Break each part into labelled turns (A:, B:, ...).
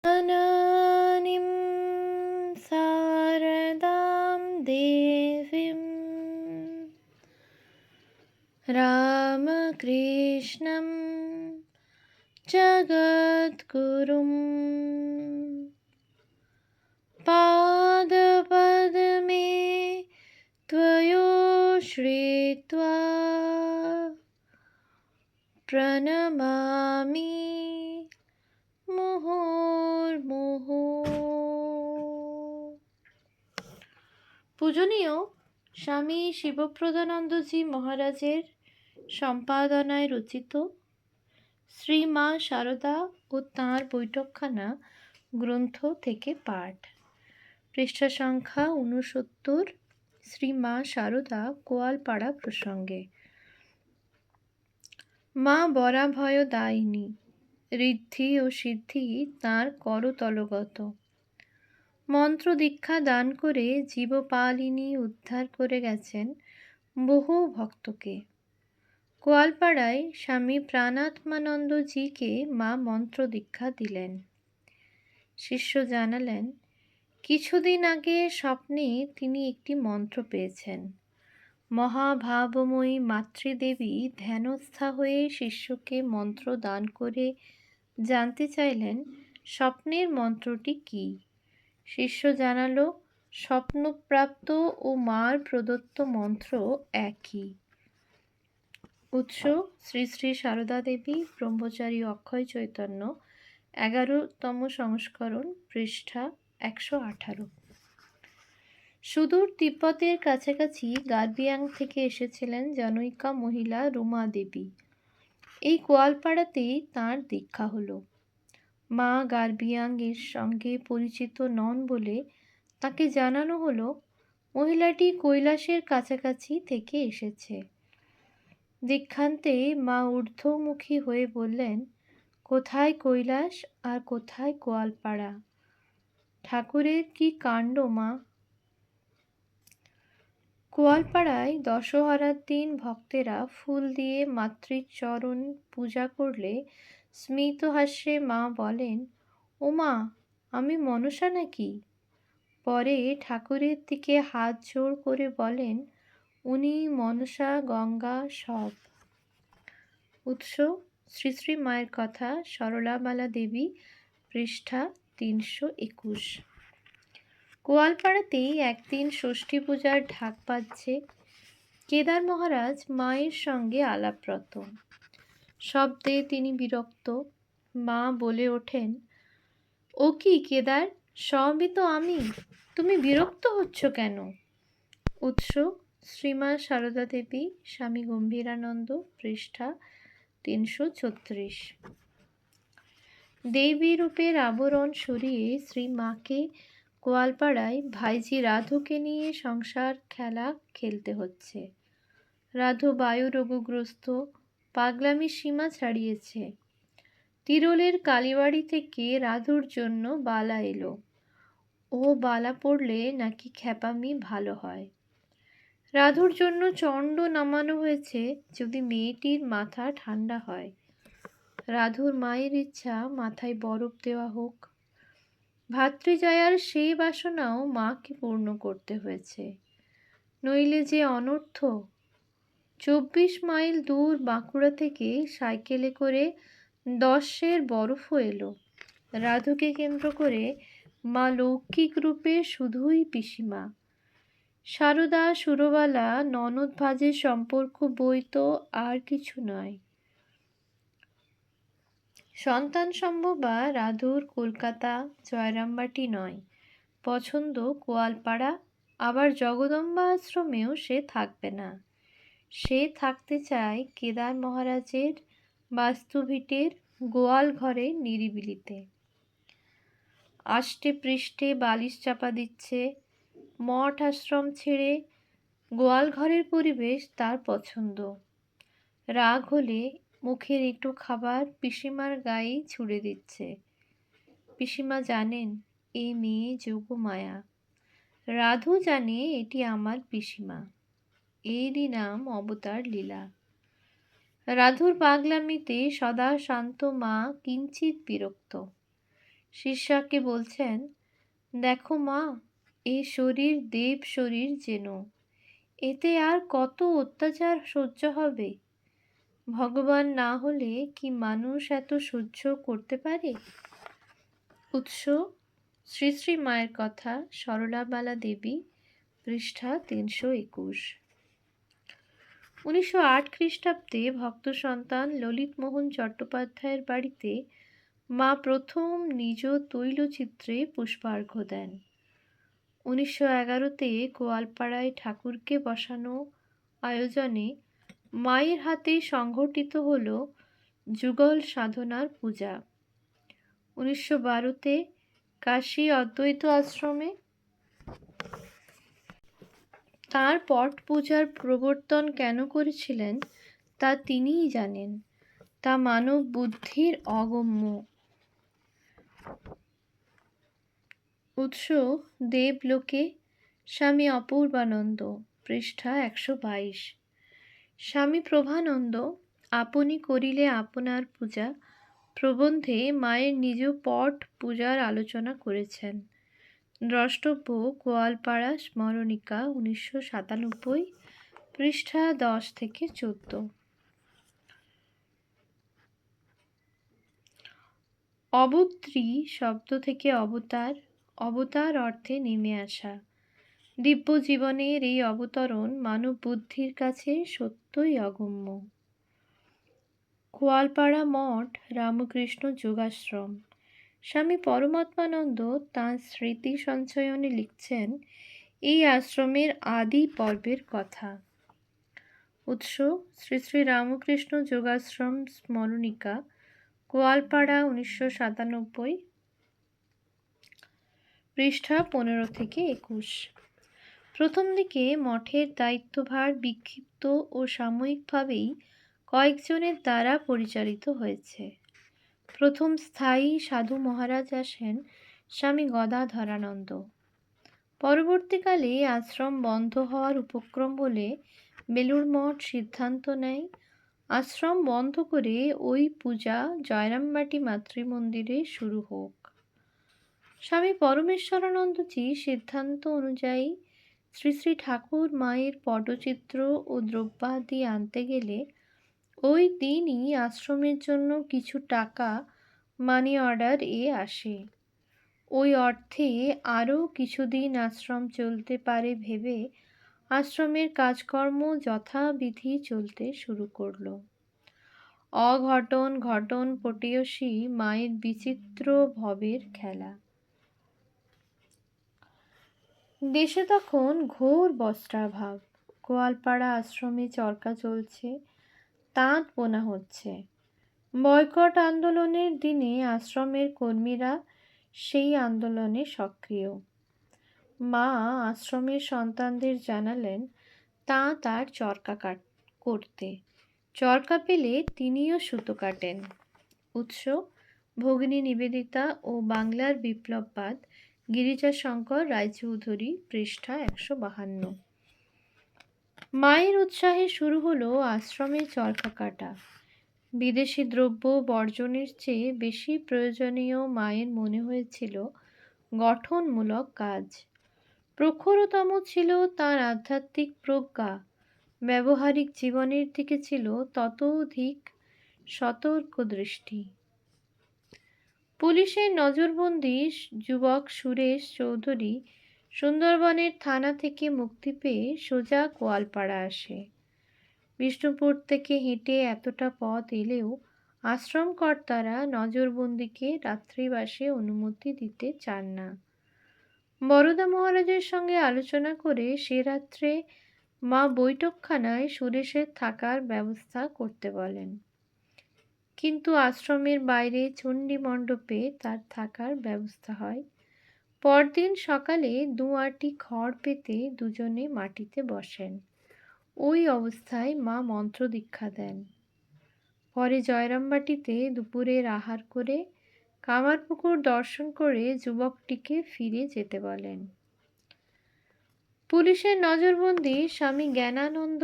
A: जननीं शारदां देवीं रामकृष्णं जगद्गुरुं पादपद्मे त्वयोश्रित्वा प्रणमामि মুহুর্মুহু। পূজনীয় স্বামী শিবপ্রদানন্দজি মহারাজের সম্পাদনায় রচিত শ্রী মা শারদা ও তাঁর বৈঠকখানা গ্রন্থ থেকে পাঠ। পৃষ্ঠা সংখ্যা 69। শ্রী মা শারদা গোয়ালপাড়া প্রসঙ্গে। মা বরাভয় দায়িনী, ঋদ্ধি ও সিদ্ধি তাঁর করতলগত। মন্ত্র দীক্ষা দান করে জীবপালিনী উদ্ধার করে গেছেন বহু ভক্তকে। গোয়ালপাড়ায় স্বামী প্রাণাত্মানন্দজিকে মা মন্ত্র দীক্ষা দিলেন। শিষ্য জানালেন, কিছুদিন আগে স্বপ্নে তিনি একটি মন্ত্র পেয়েছেন। মহাভাবময়ী মাতৃদেবী ধ্যানস্থা হয়ে শিষ্যকে মন্ত্র দান করে জানতে চাইলেন স্বপ্নের মন্ত্রটি কী। শিষ্য জানালো, স্বপ্নপ্রাপ্ত ও মার প্রদত্ত মন্ত্র একই। উৎস শ্রী শ্রী সারদা দেবী ব্রহ্মচারী অক্ষয় চৈতন্য, 11তম সংস্করণ, পৃষ্ঠা 118। সুদূর তিব্বতের কাছাকাছি গার্বিয়াং থেকে এসেছিলেন জনৈকা মহিলা রুমা দেবী। এই গোয়ালপাড়াতেই তাঁর দীক্ষা হলো। মা গার্বিয়াং এর সঙ্গে পরিচিত নন বলে তাকে জানানো হলো মহিলাটি কৈলাসের কাছাকাছি থেকে এসেছে। দীক্ষান্তে মা ঊর্ধ্বমুখী হয়ে বললেন, কোথায় কৈলাস আর কোথায় গোয়ালপাড়া? ঠাকুরের কি কাণ্ড মা! গোয়ালপাড়ায় দশহরার দিন ভক্তেরা ফুল দিয়ে মাতৃর চরণ পূজা করলে স্মিত হাস্যে মা বলেন, ও মা, আমি মনসা নাকি? পরে ঠাকুরের দিকে হাত জোড় করে বলেন, উনি মনসা, গঙ্গা সব। উৎস শ্রী শ্রী মায়ের কথা, সরলামালা দেবী, পৃষ্ঠা 321। গোয়ালপাড়াতেই একদিন ষষ্ঠী পূজার ঢাক বাজছে। কেদার মহারাজ মায়ের সঙ্গে আলাপরত। শব্দে তিনি বিরক্ত। মা বলে ওঠেন, ও কি কেদার, সবই তো আমি, তুমি বিরক্ত হচ্ছ কেন? উৎস শ্রীমা সারদা দেবী, স্বামী গম্ভীরানন্দ, পৃষ্ঠা 336। দেবী রূপের আবরণ সরিয়ে শ্রী মাকে গোয়ালপাড়ায় ভাইজি রাধুকে নিয়ে সংসার খেলা খেলতে হচ্ছে। রাধু বায়ু রোগগ্রস্ত, পাগলামি সীমা ছাড়িয়েছে। তিরোলের কালীবাড়ি থেকে রাধুর জন্য বালা এলো। ও বালা পড়লে নাকি খ্যাপামি ভালো হয়। রাধুর জন্য চণ্ড নামানো হয়েছে যদি মেয়েটির মাথা ঠান্ডা হয়। রাধুর মায়ের ইচ্ছা মাথায় বরফ দেওয়া হোক। ভাতৃজয়ার সেই বাসনাও মাকে পূর্ণ করতে হয়েছে, নইলে যে অনর্থ। 24 মাইল দূর বাঁকুড়া থেকে সাইকেলে করে 10 সের বরফও এলো। রাধুকে কেন্দ্র করে মা লৌকিক রূপে শুধুই পিসিমা। সারদা সুরবালা ননদ ভাজের সম্পর্ক বই তো আর কিছু নয়। সন্তান সম্ভবা রাধুর কলকাতা, জয়রামবাটি নয়, পছন্দ গোয়ালপাড়া। আবার জগদম্বা আশ্রমেও সে থাকবে না। সে থাকতে চায় কেদার মহারাজের বাস্তুভিটের গোয়াল ঘরে নিরিবিলিতে। আষ্টে পৃষ্ঠে বালিশ চাপা দিচ্ছে। মঠ আশ্রম ছেড়ে গোয়াল ঘরের পরিবেশ তার পছন্দ। রাগ হলে মুখের একটু খাবার পিসিমার গায়ে ছুঁড়ে দিচ্ছে। পিসিমা জানেন এই মেয়ে যোগমায়া। রাধু জানে এটি আমার পিসিমা। এরই নাম অবতার লীলা। রাধুর পাগলামিতে সদা শান্ত মা কিঞ্চিত বিরক্ত। শিষ্যাকে বলছেন, দেখো মা, এ শরীর দেব শরীর যেন, এতে আর কত অত্যাচার সহ্য হবে? ভগবান না হলে কি মানুষ এত সহ্য করতে পারে? উৎস শ্রী শ্রী মায়ের কথা, সরলাবালা দেবী, পৃষ্ঠা 321। 1908 খ্রিস্টাব্দে ভক্ত সন্তান ললিতমোহন চট্টোপাধ্যায়ের বাড়িতে মা প্রথম নিজ তৈলচিত্রে পুষ্পার্ঘ্য দেন। 1911-তে গোয়ালপাড়ায় ঠাকুরকে বসানো আয়োজনে মায়ের হাতে সংঘটিত হল যুগল সাধনার পূজা। 1912-তে কাশী অদ্বৈত আশ্রমে তাঁর পট পূজার প্রবর্তন কেন করেছিলেন তা তিনিই জানেন, তা মানব বুদ্ধির অগম্য। উৎস দেবলোকে, স্বামী অপূর্বানন্দ, পৃষ্ঠা 122। স্বামী প্রভানন্দ আপনি করিলে আপনার পূজা প্রবন্ধে মায়ের নিজ পট পূজার আলোচনা করেছেন। দ্রষ্টব্য গোয়ালপাড়া স্মরণিকা, 1997, পৃষ্ঠা 10-14। অবুদ্রী শব্দ থেকে অবতার, অবতার অর্থে নেমে আসা। দিব্য জীবনের এই অবতরণ মানব বুদ্ধির কাছে সত্যই অগম্য। গোয়ালপাড়া মঠ রামকৃষ্ণ যোগাশ্রম। স্বামী পরমাত্মানন্দ তাঁর স্মৃতি সঞ্চয়নে লিখছেন এই আশ্রমের আদি পর্বের কথা। উৎস শ্রী শ্রী রামকৃষ্ণ যোগাশ্রম স্মরণিকা, গোয়ালপাড়া, 1997, পৃষ্ঠা 15-21। প্রথম দিকে মঠের দায়িত্বভার বিক্ষিপ্ত ও সাময়িকভাবেই কয়েকজনের দ্বারা পরিচালিত হয়েছে। প্রথম স্থায়ী সাধু মহারাজ আসেন স্বামী গদাধরানন্দ। পরবর্তীকালে আশ্রম বন্ধ হওয়ার উপক্রম হলে বেলুড় মঠ সিদ্ধান্ত নেয় আশ্রম বন্ধ করে ওই পূজা জয়রামবাটি মাতৃমন্দিরে শুরু হোক। স্বামী পরমেশ্বরানন্দজি সিদ্ধান্ত অনুযায়ী শ্রী শ্রী ঠাকুর মায়ের পটচিত্র ও দ্রব্যাদি আনতে গেলে ওই দিনই আশ্রমের জন্য কিছু টাকা মানি অর্ডার আসে। ওই অর্থে আরও কিছুদিন আশ্রম চলতে পারে ভেবে আশ্রমের কাজকর্ম যথাবিধি চলতে শুরু করল। অঘটন ঘটন পটীয়সী মায়ের বিচিত্র ভবের খেলা। দেশে তখন ঘোর বস্ত্রাভাব। গোয়ালপাড়া আশ্রমে চরকা চলছে, তাঁত বোনা হচ্ছে। বয়কট আন্দোলনের দিনে আশ্রমের কর্মীরা সেই আন্দোলনে সক্রিয়। মা আশ্রমের সন্তানদের জানালেন তাঁত আর চরকা করতে, চরকা পেলে তিনিও সুতো কাটেন। উৎস ভগিনী নিবেদিতা ও বাংলার বিপ্লববাদ, গিরিজাশঙ্কর রায়চৌধুরী, পৃষ্ঠা 152। মায়ের উৎসাহে শুরু হলো আশ্রমে চরকা কাটা। বিদেশি দ্রব্য বর্জনের চেয়ে বেশি প্রয়োজনীয় মায়ের মনে হয়েছিল গঠনমূলক কাজ। প্রখরতম ছিল তাঁর আধ্যাত্মিক প্রজ্ঞা, ব্যবহারিক জীবনের দিকে ছিল তত অধিক সতর্ক দৃষ্টি। পুলিশের নজরবন্দি যুবক সুরেশ চৌধুরী সুন্দরবনের থানা থেকে মুক্তি পেয়ে সোজা গোয়ালপাড়া আসে। বিষ্ণুপুর থেকে হেঁটে এতটা পথ এলেও আশ্রম কর্তারা নজরবন্দিকে রাত্রিবাসে অনুমতি দিতে চান না। বরদা মহারাজের সঙ্গে আলোচনা করে সে রাত্রে মা বৈঠকখানায় সুরেশের থাকার ব্যবস্থা করতে বলেন, কিন্তু আশ্রমের বাইরে চণ্ডী মণ্ডপে তার থাকার ব্যবস্থা হয়। পরদিন সকালে 2 আঁটি খড় পেতে দুজনে মাটিতে বসেন। ওই অবস্থায় মা মন্ত্র দীক্ষা দেন। পরে জয়রামবাটিতে দুপুরের আহার করে কামারপুকুর দর্শন করে যুবকটিকে ফিরে যেতে বলেন। পুলিশের নজরবন্দি স্বামী জ্ঞানানন্দ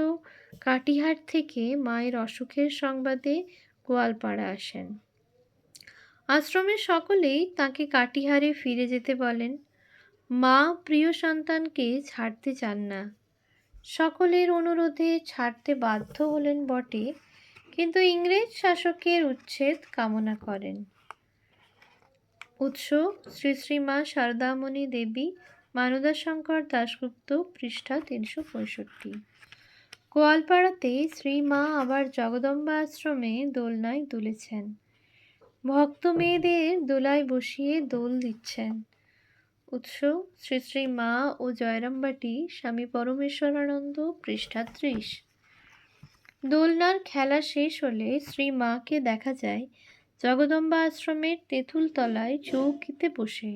A: কাটিহার থেকে মায়ের অসুখের সংবাদে গোয়ালপাড়া আসেন। আশ্রমের সকলেই তাকে কাটিহারে ফিরে যেতে বলেন। মা প্রিয় সন্তানকে ছাড়তে চান না। সকলের অনুরোধে ছাড়তে বাধ্য হলেন বটে, কিন্তু ইংরেজ শাসকের উচ্ছেদ কামনা করেন। উৎস শ্রী শ্রী মা শারদামণি দেবী, মানদাশঙ্কর দাশগুপ্ত, পৃষ্ঠা 365। গোয়ালপাড়াতে শ্রী মা আবার জগদম্বা আশ্রমে দোলনায় দুলেছেন। ভক্ত মেয়েদের দোলায় বসিয়ে দোল দিচ্ছেন। উৎস শ্রী শ্রী মা ও জয়রামবাটি, স্বামী পরমেশ্বরানন্দ, পৃষ্ঠা 30। দোলনার খেলা শেষ হলে শ্রী মাকে দেখা যায় জগদম্বা আশ্রমের তেঁতুল তলায় চৌকিতে বসে।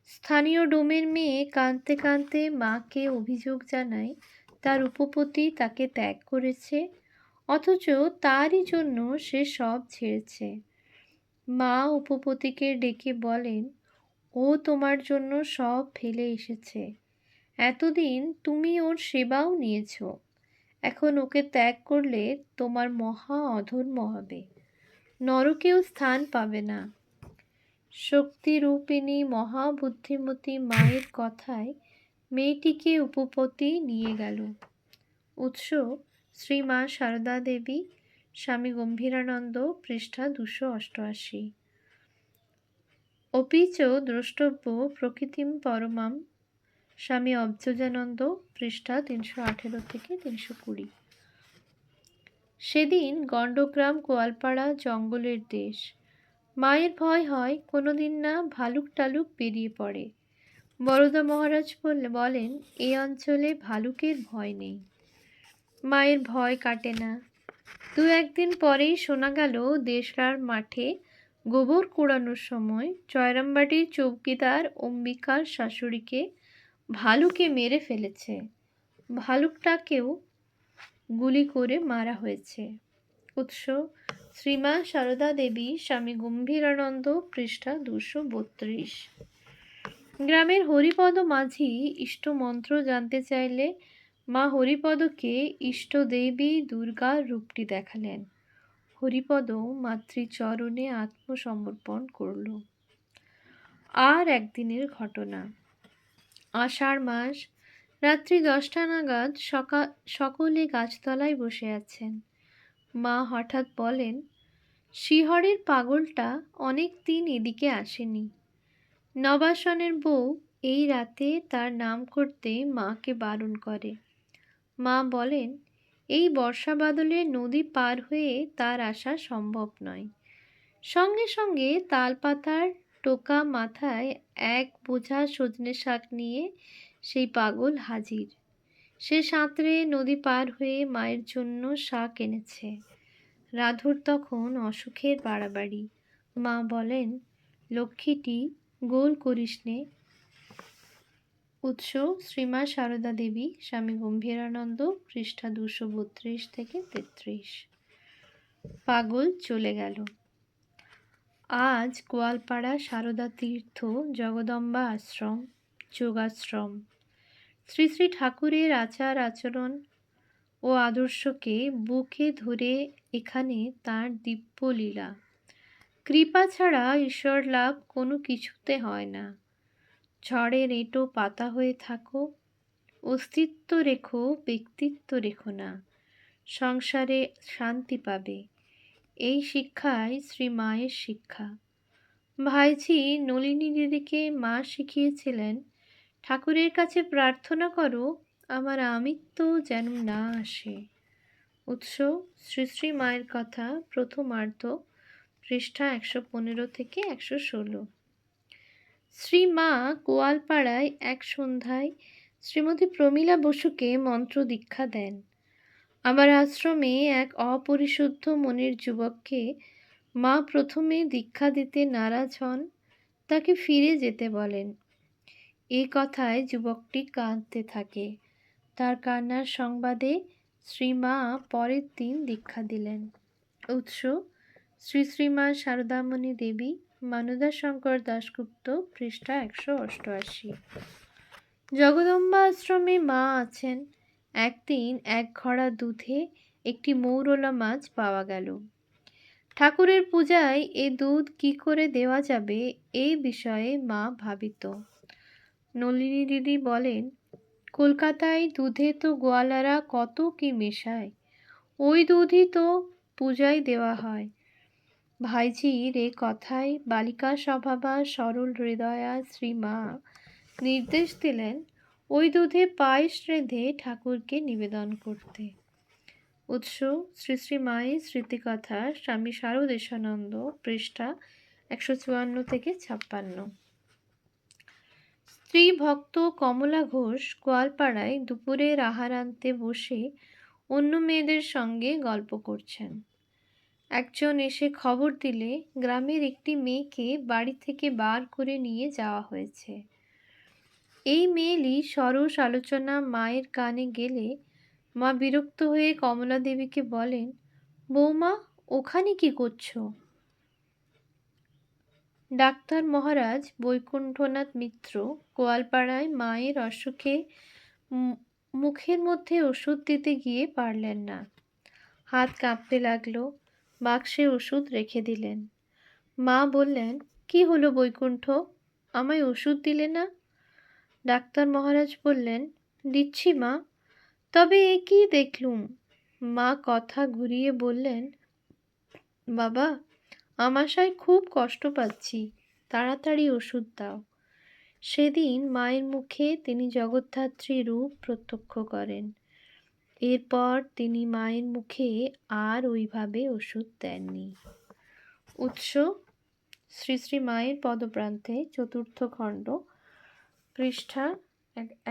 A: স্থানীয় ডোমের মেয়ে কাঁদতে কাঁদতে মাকে অভিযোগ জানায় তার উপপতি তাকে ত্যাগ করেছে, অথচ তারই জন্য সে সব ছেড়েছে। মা উপপতিকে ডেকে বলেন, ও তোমার জন্য সব ফেলে এসেছে, এতদিন তুমি ওর সেবাও নিয়েছ, এখন ওকে ত্যাগ করলে তোমার মহা অধর্ম হবে, নরকেও স্থান পাবে না। শক্তিরূপিণী মহাবুদ্ধিমতী মায়ের কথায় মেয়েটিকে উপপতি নিয়ে গেল। উৎস শ্রী মা শারদা দেবী, স্বামী গম্ভীরানন্দ, পৃষ্ঠা 288। অপিচ দ্রষ্টব্য প্রকৃতিম পরমাম, স্বামী অব্জজানন্দ, পৃষ্ঠা 318 থেকে 320। সেদিন গণ্ডগ্রাম গোয়ালপাড়া জঙ্গলের দেশ। মায়ের ভয় হয় কোনোদিন না ভালুক টালুক বেরিয়ে পড়ে। বরদা মহারাজ বলেন, এই অঞ্চলে ভালুকের ভয় নেই। মায়ের ভয় কাটে না। দু একদিন পরেই শোনা গেল দেশলার মাঠে গোবর কুড়ানোর সময় জয়রামবাটির চৌকিদার অম্বিকার শাশুড়িকে ভালুকে মেরে ফেলেছে। ভালুকটাকেও গুলি করে মারা হয়েছে। উৎস শ্রীমা শারদা দেবী, স্বামী গম্ভীরানন্দ, পৃষ্ঠা 232। গ্রামের হরিপদ মাঝি ইষ্ট মন্ত্র জানতে চাইলে মা হরিপদকে ইষ্ট দেবী দুর্গার রূপটি দেখালেন। হরিপদ মাতৃচরণে আত্মসমর্পণ করল। আর একদিনের ঘটনা। আষাঢ় মাস, রাত্রি 10টা নাগাদ সকলে গাছতলায় বসে আছেন। মা হঠাৎ বলেন, শিহরের পাগলটা অনেক দিন এদিকে আসেনি। নবাসনের বউ এই রাতে তার নাম করতে মাকে বারণ করে। মা বলেন, এই বর্ষা বাদলে নদী পার হয়ে তার আসা সম্ভব নয়। সঙ্গে সঙ্গে তালপাতার টোকা মাথায় এক বোঝা সজনে শাক নিয়ে সেই পাগল হাজির। সে সাঁতরে নদী পার হয়ে মায়ের জন্য শাক এনেছে। রাধুর তখন অসুখের বাড়াবাড়ি। মা বলেন, লক্ষ্মীটি গোল করিস নে। উৎস শ্রীমা শারদা দেবী, স্বামী গম্ভীরানন্দ, পৃষ্ঠা 232 থেকে 33। পাগল চলে গেল। আজ গোয়ালপাড়া সারদা তীর্থ জগদম্বা আশ্রম, যোগাশ্রম। শ্রী শ্রী ঠাকুরের আচার আচরণ ও আদর্শকে বুকে ধরে এখানে তাঁর দিব্য লীলা। কৃপা ছাড়া ঈশ্বর লাভ কোনো কিছুতে হয় না। ঝড়ের এঁটো পাতা হয়ে থাকো, অস্তিত্ব রেখো, ব্যক্তিত্ব রেখো না, সংসারে শান্তি পাবে। এই শিক্ষাই শ্রী মায়ের শিক্ষা। ভাইঝি নলিনী দিদিকে মা শিখিয়েছিলেন, ঠাকুরের কাছে প্রার্থনা করো আমার আমিত্ব যেন না আসে। উৎস শ্রী শ্রী মায়ের কথা, প্রথমার্ধ, পৃষ্ঠা 115 থেকে 116। শ্রী মা গোয়ালপাড়ায় এক সন্ধ্যায় শ্রীমতী প্রমীলা বসুকে মন্ত্র দীক্ষা দেন। আমার আশ্রমে এক অপরিশুদ্ধ মনের যুবককে মা প্রথমে দীক্ষা দিতে নারাজ হন, তাকে ফিরে যেতে বলেন। এই কথায় যুবকটি কাঁদতে থাকে। তার কান্নার সংবাদে শ্রী মা পরের দিন দীক্ষা দিলেন। উৎস শ্রী শ্রী মা শারদামণি দেবী, মানদাশঙ্কর দাশগুপ্ত, পৃষ্ঠা 188। জগদম্বা আশ্রমে মা আছেন। একদিন এক ঘড়া দুধে একটি মৌরলা মাছ পাওয়া গেল। ঠাকুরের পূজায় এ দুধ কি করে দেওয়া যাবে এই বিষয়ে মা ভাবিত। নলিনী দিদি বলেন, কলকাতায় দুধে তো গোয়ালারা কত কি মেশায়, ওই দুধই তো পূজায় দেওয়া হয়। ভাইঝির এ কথায় বালিকা স্বভাবা সরল হৃদয়া শ্রীমা নির্দেশ দিলেন ওই দুধে পায়েস রেঁধে ঠাকুরকে নিবেদন করতে। উৎস শ্রী শ্রী মায়ের স্মৃতিকথা, স্বামী শারদেশানন্দ, পৃষ্ঠা 154-56। স্ত্রী ভক্ত কমলা ঘোষ গোয়ালপাড়ায় দুপুরের আহার আনতে বসে অন্য মেয়েদের সঙ্গে গল্প করছেন। একজন এসে খবর দিলে গ্রামের একটি মেয়েকে বাড়ি থেকে বার করে নিয়ে যাওয়া হয়েছে। এই মেয়েলি সরস আলোচনা মায়ের কানে গেলে মা বিরক্ত হয়ে কমলা দেবীকে বলেন, বৌমা, ওখানে কি করছো? ডাক্তার মহারাজ বৈকুণ্ঠনাথ মিত্র গোয়ালপাড়ায় মায়ের অসুখে মুখের মধ্যে ওষুধ দিতে গিয়ে পারলেন না। হাত কাঁপতে লাগলো। বাক্সে ওষুধ রেখে দিলেন। মা বললেন, কি হলো বৈকুণ্ঠ, আমায় ওষুধ দিলে না? ডাক্তার মহারাজ বললেন, দিচ্ছি মা, তবে এ কি দেখলুম? মা কথা ঘুরিয়ে বললেন, বাবা, আমাশয় খুব কষ্ট পাচ্ছি, তাড়াতাড়ি ওষুধ দাও। সেদিন মায়ের মুখে তিনি জগদ্ধাত্রী রূপ প্রত্যক্ষ করেন। এরপর তিনি মায়ের মুখে আর ওইভাবে ওষুধ দেননি। উৎস শ্রী শ্রী মায়ের পদপ্রান্তে, 4th খণ্ড, পৃষ্ঠা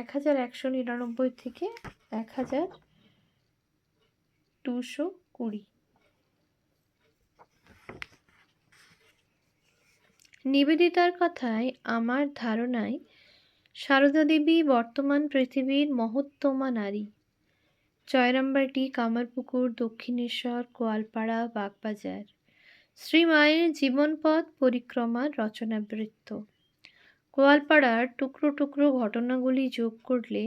A: 1199-1220। নিবেদিতার কথায় আমার ধারণায় সারদা দেবী বর্তমান পৃথিবীর মহত্তমা নারী। জয়রামবাটি, কামারপুকুর, দক্ষিণেশ্বর, গোয়ালপাড়া, বাগবাজার। শ্রী মায়ের জীবনপথ পরিক্রমার রচনাবৃত্ত। গোয়ালপাড়ার টুকরো টুকরো ঘটনাগুলি যোগ করলে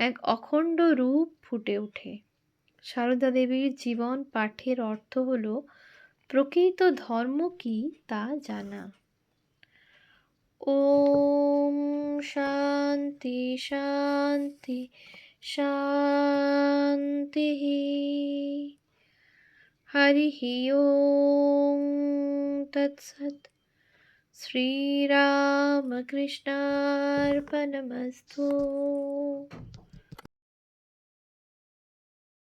A: এক অখণ্ড রূপ ফুটে ওঠে। সারদা দেবীর জীবন পাঠের অর্থ হল প্রকৃত ধর্ম কি তা জানা। ওম শান্তি শান্তি শান্তি। হরি ওম তৎসৎ। শ্রীরামকৃষ্ণার্পণমস্তু।